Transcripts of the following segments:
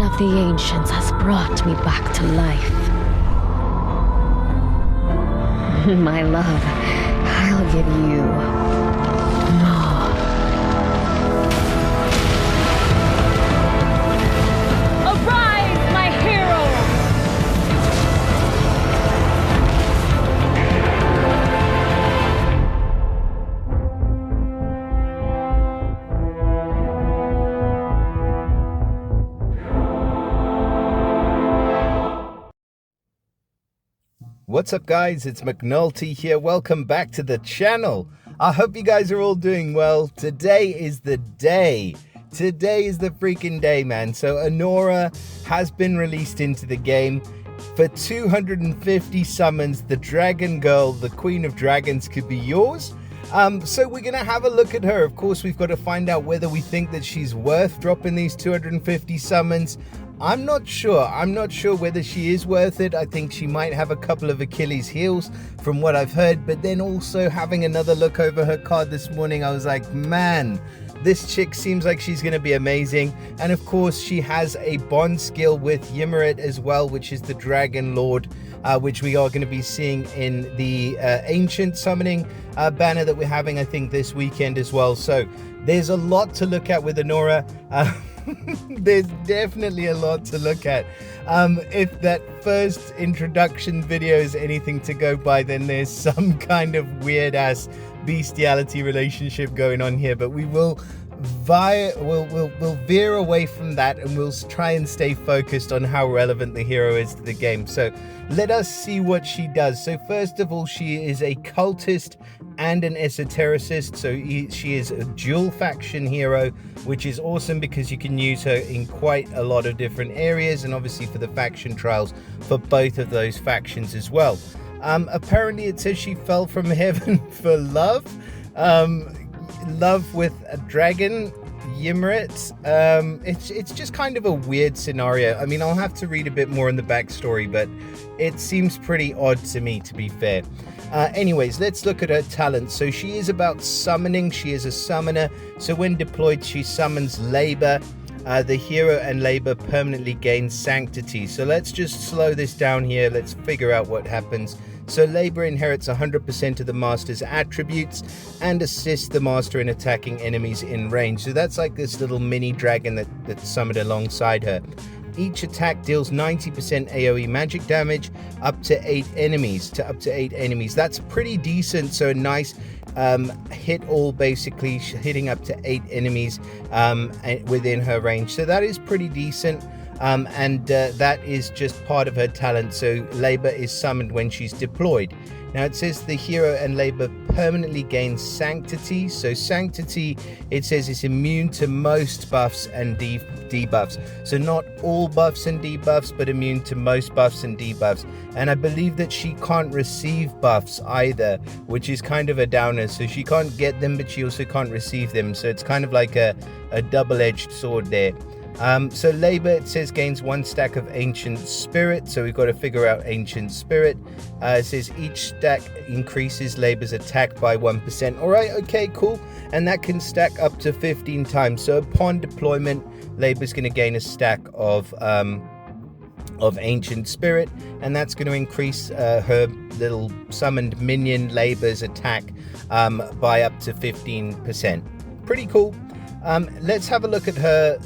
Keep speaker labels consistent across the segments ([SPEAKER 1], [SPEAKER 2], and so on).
[SPEAKER 1] of the ancients has brought me back to life. My love, I'll give you more. Arise, my hero!
[SPEAKER 2] What's up, guys? It's McNulty here. Welcome back to the channel. I hope you guys are all doing well. Today is the day. Today is the freaking day, man. So Anora has been released into the game. For 250 summons, the Dragon Girl, the Queen of Dragons, could be yours. So we're going to have a look at her. Of course, we've got to find out whether we think that she's worth dropping these 250 summons. I'm not sure. I'm not sure whether she is worth it. I think she might have a couple of Achilles heels from what I've heard. But then also having another look over her card this morning, I was like, man, this chick seems like she's going to be amazing. And of course, she has a bond skill with Ymrit as well, which is the Dragon Lord, which we are going to be seeing in the Ancient Summoning banner that we're having, I think, this weekend as well. So there's a lot to look at with Anora. There's definitely a lot to look at. If that first introduction video is anything to go by, then there's some kind of weird ass bestiality relationship going on here, but we will we'll veer away from that, and we'll try and stay focused on how relevant the hero is to the game. So let us see what she does. So first of all, she is a cultist and an esotericist. So she is a dual faction hero, which is awesome because you can use her in quite a lot of different areas, and obviously for the faction trials for both of those factions as well. Apparently it says she fell from heaven for love. Love with a dragon, Ymrit. It's just kind of a weird scenario. I mean, I'll have to read a bit more in the backstory, but it seems pretty odd to me, to be fair. Anyways, let's look at her talent. So she is about summoning. She is a summoner. So when deployed, she summons labor. The hero and labor permanently gains sanctity. So let's just slow this down here. Let's figure out what happens. So labor inherits 100% of the master's attributes and assists the master in attacking enemies in range. So that's like this little mini dragon that's summoned alongside her. Each attack deals 90% AoE magic damage up to 8 enemies. That's pretty decent. So a nice hit all, basically hitting up to 8 enemies within her range. So that is pretty decent. And that is just part of her talent. So labor is summoned when she's deployed. Now it says the hero and labor permanently gains sanctity. So sanctity, it says, is immune to most buffs and debuffs. So not all buffs and debuffs, but immune to most buffs and debuffs. And I believe that she can't receive buffs either, which is kind of a downer. So she can't get them, but she also can't receive them. So it's kind of like a double-edged sword there. So labor, it says, gains 1 stack of ancient spirit. So we've got to figure out ancient spirit. It says each stack increases labor's attack by 1%. All right, okay, cool. And that can stack up to 15 times. So upon deployment, labor's going to gain a stack of ancient spirit, and that's going to increase her little summoned minion labor's attack by up to 15%. Pretty cool. Let's have a look at her.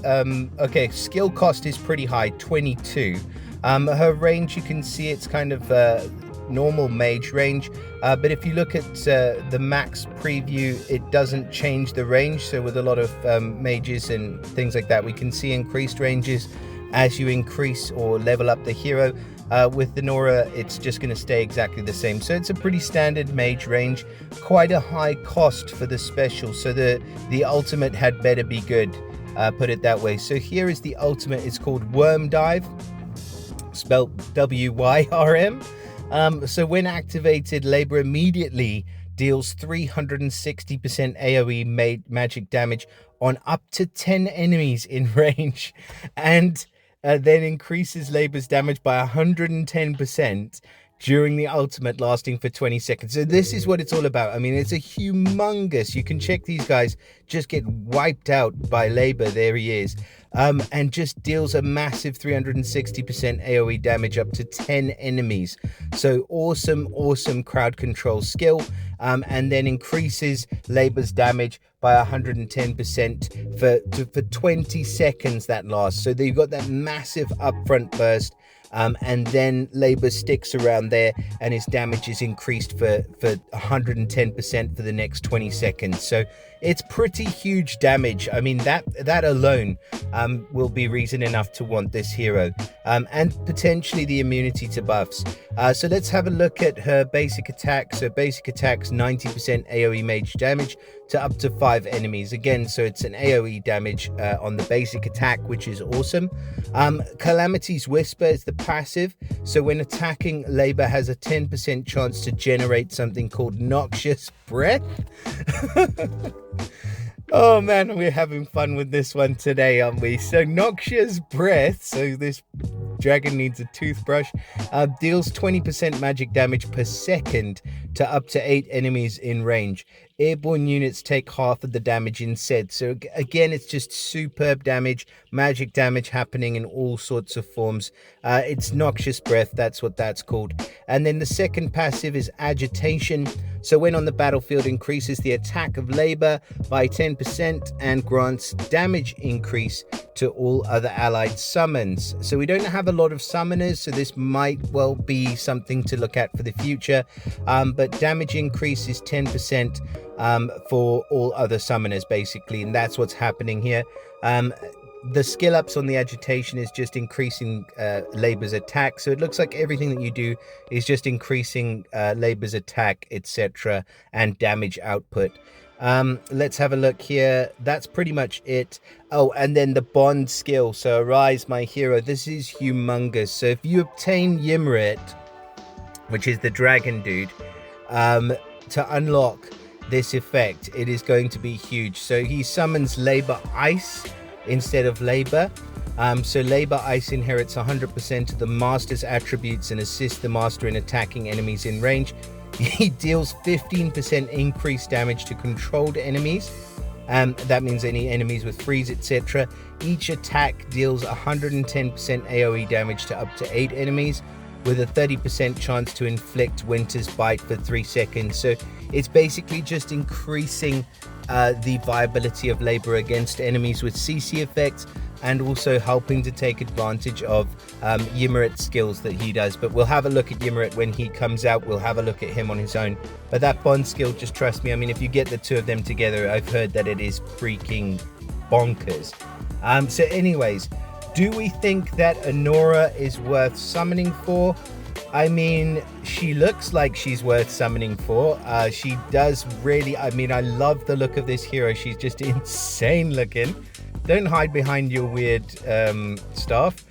[SPEAKER 2] Okay, skill cost is pretty high, 22. Her range, you can see it's kind of normal mage range, but if you look at the max preview, it doesn't change the range. So with a lot of mages and things like that, we can see increased ranges as you increase or level up the hero. With the Anora, it's just going to stay exactly the same. So it's a pretty standard mage range, quite a high cost for the special. So the ultimate had better be good, put it that way. So here is the ultimate. It's called Worm Dive, spelled W-Y-R-M. So when activated, labor immediately deals 360% AoE magic damage on up to 10 enemies in range, and then increases labor's damage by 110% during the ultimate, lasting for 20 seconds. So this is what it's all about. I mean, it's a humongous, you can check these guys just get wiped out by labor. There he is. and just deals a massive 360% AoE damage up to 10 enemies. So awesome crowd control skill, and then increases Labor's damage by 110% for 20 seconds that lasts. So you've got that massive upfront burst, and then Labor sticks around there and his damage is increased for 110% for the next 20 seconds. So it's pretty huge damage. I mean, that alone will be reason enough to want this hero, and potentially the immunity to buffs. So let's have a look at her basic attack. So basic attack's 90% AoE mage damage to up to 5 enemies. Again, so it's an AoE damage on the basic attack, which is awesome. Calamity's Whisper is the passive. So when attacking, Labor has a 10% chance to generate something called Noxious Breath. Oh man, we're having fun with this one today, aren't we? So Noxious Breath, so this dragon needs a toothbrush, deals 20% magic damage per second to up to 8 enemies in range. Airborne units take half of the damage instead. So again, it's just superb damage, magic damage happening in all sorts of forms. It's Noxious Breath, that's what that's called. And then the second passive is Agitation. So when on the battlefield, increases the attack of Labor by 10% and grants damage increase to all other allied summons. So we don't have a lot of summoners, so this might well be something to look at for the future. But damage increase is 10% for all other summoners, basically, and that's what's happening here. The skill ups on the Agitation is just increasing Labor's attack. So it looks like everything that you do is just increasing Labor's attack, etc., and damage output. Let's have a look here. That's pretty much it. Oh, and then the bond skill. So Arise, my hero. This is humongous. So if you obtain Ymrit, which is the dragon dude, to unlock this effect, it is going to be huge. So he summons Labor Ice instead of Labor. So Labor Ice inherits 100% of the master's attributes and assists the master in attacking enemies in range. He deals 15% increased damage to controlled enemies. That means any enemies with freeze, etc. Each attack deals 110% AoE damage to up to 8 enemies, with a 30% chance to inflict Winter's Bite for 3 seconds. So it's basically just increasing the viability of Labor against enemies with CC effects, and also helping to take advantage of Ymrit's skills that he does. But we'll have a look at Ymrit when he comes out. We'll have a look at him on his own. But that bond skill, just trust me, I mean, if you get the two of them together, I've heard that it is freaking bonkers. So anyways, do we think that Anora is worth summoning for? I mean, she looks like she's worth summoning for. She does really, I mean, I love the look of this hero. She's just insane looking. Don't hide behind your weird stuff.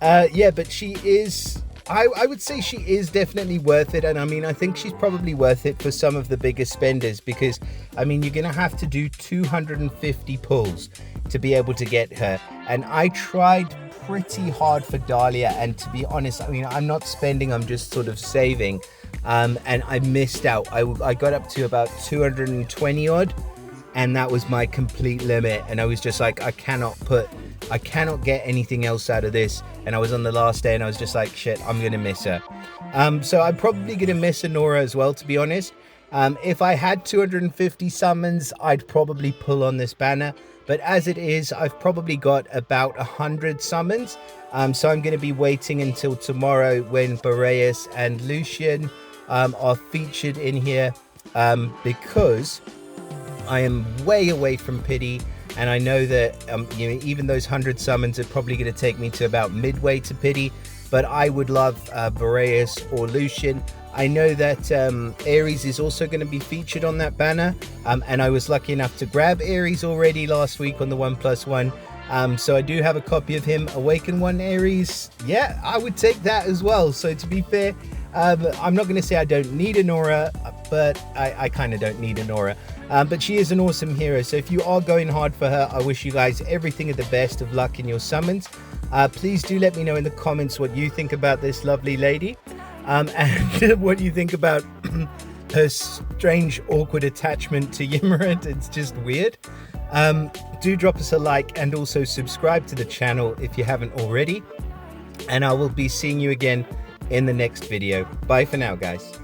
[SPEAKER 2] Yeah, but she is, I would say she is definitely worth it. And I mean, I think she's probably worth it for some of the biggest spenders, because I mean, you're gonna have to do 250 pulls to be able to get her. And I tried pretty hard for Dahlia, and to be honest, I mean, I'm not spending, I'm just sort of saving, and I missed out. I got up to about 220 odd, and that was my complete limit, and I was just like, I cannot get anything else out of this. And I was on the last day and I was just like, shit, I'm gonna miss her. So I'm probably gonna miss Anora as well, to be honest. If I had 250 summons, I'd probably pull on this banner, but as it is, I've probably got about 100 summons. So I'm going to be waiting until tomorrow when Boreas and Lucian are featured in here, because I am way away from pity, and I know that you know, even those 100 summons are probably going to take me to about midway to pity. But I would love Boreas or Lucian. I know that Ares is also going to be featured on that banner, and I was lucky enough to grab Ares already last week on the 1+1. So I do have a copy of him. Awaken 1 Ares, yeah, I would take that as well. So to be fair, I'm not going to say I don't need Anora, but I kind of don't need Anora. But she is an awesome hero. So if you are going hard for her, I wish you guys everything of the best of luck in your summons. Please do let me know in the comments what you think about this lovely lady. And what you think about her strange, awkward attachment to Ymrit. It's just weird. Do drop us a like and also subscribe to the channel if you haven't already. And I will be seeing you again in the next video. Bye for now, guys.